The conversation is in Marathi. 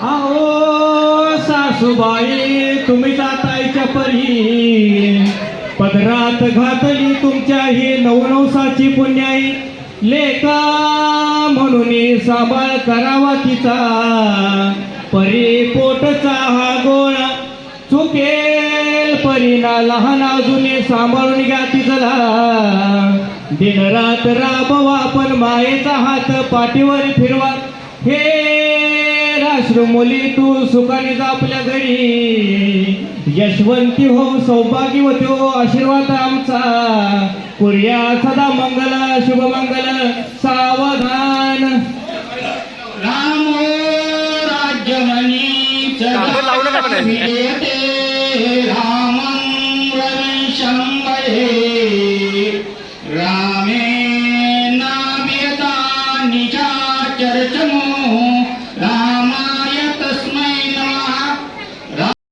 अहो सासूबाई तुम्ही जातायच्या परी पदरात घातली तुमच्या ही नवनवसाची पुण्याई लेका म्हणून सांभाळ करावा तिचा परी पोटचा हा गोळा चुकेल परीना लहान अजून सांभाळून घ्या तिचला दिनरात राबवा पण मायेचा हात पाठीवर फिरवा हे राष्ट्र मुली तू सुखाने जा आपल्या घरी यशवंती हो सौभाग्यवती हो आशीर्वाद आमचा पुर्या सदा मंगल शुभमंगल सावधान राम राज्यमणी रामं रविशंभरे